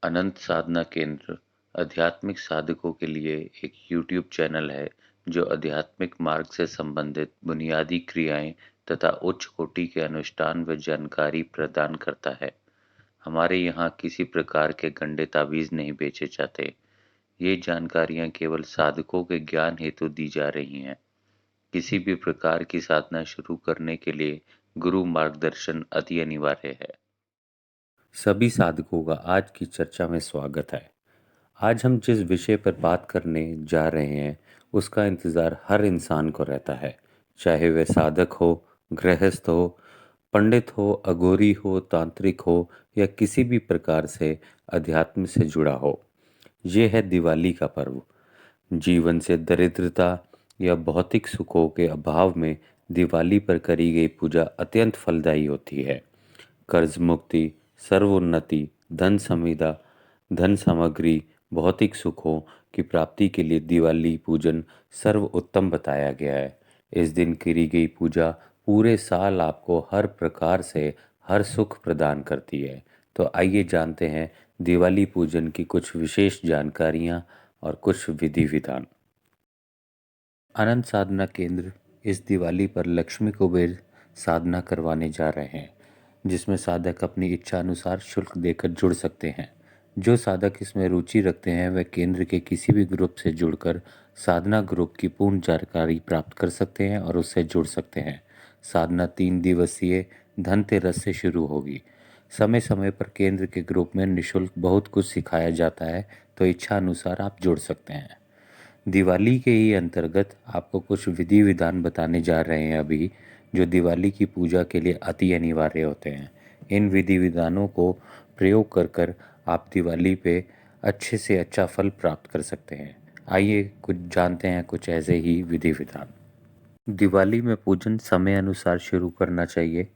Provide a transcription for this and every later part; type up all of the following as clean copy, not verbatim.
अनंत साधना केंद्र आध्यात्मिक साधकों के लिए एक यूट्यूब चैनल है जो आध्यात्मिक मार्ग से संबंधित बुनियादी क्रियाएं तथा उच्च कोटि के अनुष्ठान व जानकारी प्रदान करता है। हमारे यहाँ किसी प्रकार के गंदे ताबीज नहीं बेचे जाते। ये जानकारियाँ केवल साधकों के ज्ञान हेतु दी जा रही हैं। किसी भी प्रकार की साधना शुरू करने के लिए गुरु मार्गदर्शन अति अनिवार्य है। सभी साधकों का आज की चर्चा में स्वागत है। आज हम जिस विषय पर बात करने जा रहे हैं उसका इंतज़ार हर इंसान को रहता है, चाहे वह साधक हो, गृहस्थ हो, पंडित हो, अघोरी हो, तांत्रिक हो या किसी भी प्रकार से अध्यात्म से जुड़ा हो। ये है दिवाली का पर्व। जीवन से दरिद्रता या भौतिक सुखों के अभाव में दिवाली पर करी गई पूजा अत्यंत फलदायी होती है। कर्ज मुक्ति, सर्वोन्नति, धन सामग्री, भौतिक सुखों की प्राप्ति के लिए दिवाली पूजन सर्वोत्तम बताया गया है। इस दिन करी गई पूजा पूरे साल आपको हर प्रकार से हर सुख प्रदान करती है। तो आइए जानते हैं दिवाली पूजन की कुछ विशेष जानकारियाँ और कुछ विधि विधान। अनंत साधना केंद्र इस दिवाली पर लक्ष्मी कुबेर साधना करवाने जा रहे हैं, जिसमें साधक अपनी इच्छा अनुसार शुल्क देकर जुड़ सकते हैं। जो साधक इसमें रुचि रखते हैं वह केंद्र के किसी भी ग्रुप से जुड़कर साधना ग्रुप की पूर्ण जानकारी प्राप्त कर सकते हैं और उससे जुड़ सकते हैं। साधना 3 दिवसीय धनतेरस से शुरू होगी। समय समय पर केंद्र के ग्रुप में निःशुल्क बहुत कुछ सिखाया जाता है, तो इच्छा अनुसार आप जुड़ सकते हैं। दिवाली के ही अंतर्गत आपको कुछ विधि विधान बताने जा रहे हैं अभी, जो दिवाली की पूजा के लिए अति अनिवार्य होते हैं। इन विधि विधानों को प्रयोग कर कर आप दिवाली पे अच्छे से अच्छा फल प्राप्त कर सकते हैं। आइए कुछ जानते हैं कुछ ऐसे ही विधि विधान। दिवाली में पूजन समय अनुसार शुरू करना चाहिए।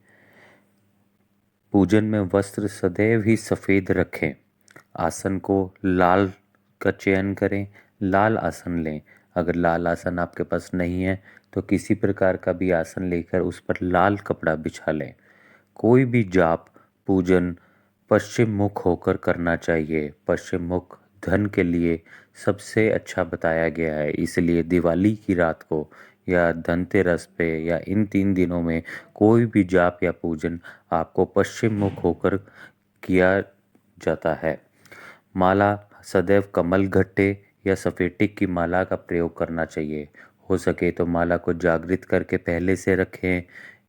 पूजन में वस्त्र सदैव ही सफ़ेद रखें। आसन को लाल का चयन करें, लाल आसन लें। अगर लाल आसन आपके पास नहीं है तो किसी प्रकार का भी आसन लेकर उस पर लाल कपड़ा बिछा लें। कोई भी जाप पूजन पश्चिम मुख होकर करना चाहिए। पश्चिम मुख धन के लिए सबसे अच्छा बताया गया है, इसलिए दिवाली की रात को या धनतेरस पे या इन 3 दिनों में कोई भी जाप या पूजन आपको पश्चिम मुख होकर किया जाता है। माला सदैव कमल गट्टे या सफेटिक की माला का प्रयोग करना चाहिए। हो सके तो माला को जागृत करके पहले से रखें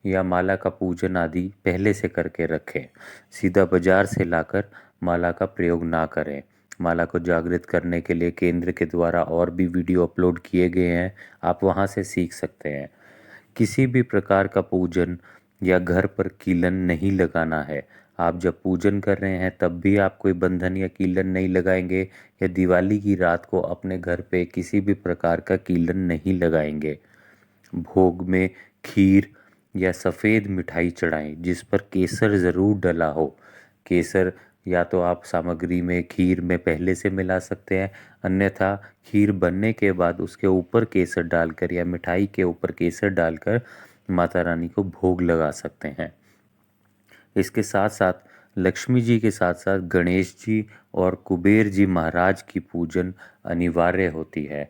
या माला का पूजन आदि पहले से करके रखें। सीधा बाजार से लाकर माला का प्रयोग ना करें। माला को जागृत करने के लिए केंद्र के द्वारा और भी वीडियो अपलोड किए गए हैं, आप वहां से सीख सकते हैं। किसी भी प्रकार का पूजन या घर पर कीलन नहीं लगाना है। आप जब पूजन कर रहे हैं तब भी आप कोई बंधन या कीलन नहीं लगाएंगे, या दिवाली की रात को अपने घर पे किसी भी प्रकार का कीलन नहीं लगाएंगे। भोग में खीर या सफ़ेद मिठाई चढ़ाएं जिस पर केसर ज़रूर डला हो। केसर या तो आप सामग्री में खीर में पहले से मिला सकते हैं, अन्यथा खीर बनने के बाद उसके ऊपर केसर डालकर या मिठाई के ऊपर केसर डालकर माता रानी को भोग लगा सकते हैं। इसके साथ साथ लक्ष्मी जी के साथ साथ गणेश जी और कुबेर जी महाराज की पूजन अनिवार्य होती है।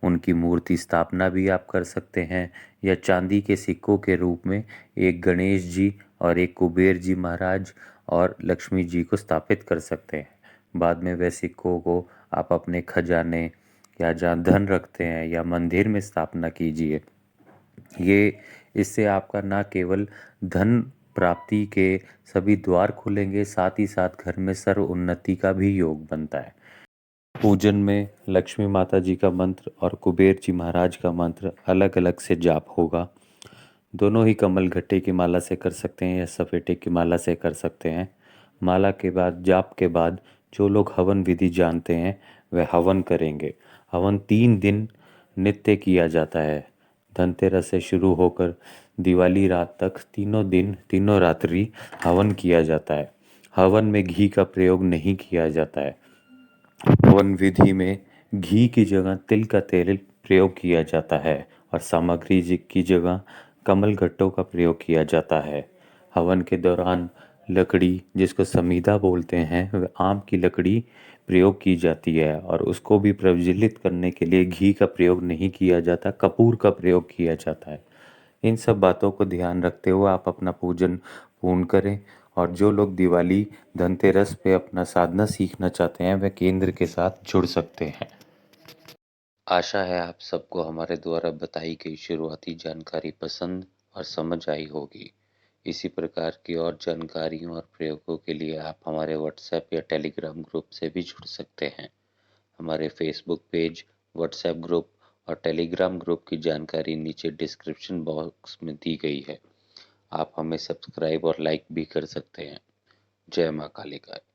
उनकी मूर्ति स्थापना भी आप कर सकते हैं, या चांदी के सिक्कों के रूप में एक गणेश जी और एक कुबेर जी महाराज और लक्ष्मी जी को स्थापित कर सकते हैं। बाद में वह सिक्कों को आप अपने खजाने या जहाँ धन रखते हैं या मंदिर में स्थापना कीजिए। ये इससे आपका ना केवल धन प्राप्ति के सभी द्वार खुलेंगे, साथ ही साथ घर में सर्व उन्नति का भी योग बनता है। पूजन में लक्ष्मी माता जी का मंत्र और कुबेर जी महाराज का मंत्र अलग अलग से जाप होगा। दोनों ही कमल घट्टे की माला से कर सकते हैं या सफेटे की माला से कर सकते हैं। माला के बाद जाप के बाद जो लोग हवन विधि जानते हैं वह हवन करेंगे। हवन 3 दिन नित्य किया जाता है। धनतेरस से शुरू होकर दिवाली रात तक तीनों दिन तीनों रात्रि हवन किया जाता है। हवन में घी का प्रयोग नहीं किया जाता है। हवन विधि में घी की जगह तिल का तेल प्रयोग किया जाता है और सामग्री की जगह कमल घट्टों का प्रयोग किया जाता है। हवन के दौरान लकड़ी जिसको समीदा बोलते हैं, वह आम की लकड़ी प्रयोग की जाती है और उसको भी प्रज्वलित करने के लिए घी का प्रयोग नहीं किया जाता, कपूर का प्रयोग किया जाता है। इन सब बातों को ध्यान रखते हुए आप अपना पूजन पूर्ण करें। और जो लोग दिवाली धनतेरस पे अपना साधना सीखना चाहते हैं, वह केंद्र के साथ जुड़ सकते हैं। आशा है आप सबको हमारे द्वारा बताई गई शुरुआती जानकारी पसंद और समझ आई होगी। इसी प्रकार की और जानकारियों और प्रयोगों के लिए आप हमारे व्हाट्सएप या टेलीग्राम ग्रुप से भी जुड़ सकते हैं। हमारे फेसबुक पेज, व्हाट्सएप ग्रुप और टेलीग्राम ग्रुप की जानकारी नीचे डिस्क्रिप्शन बॉक्स में दी गई है। आप हमें सब्सक्राइब और लाइक भी कर सकते हैं। जय माँ कालिका।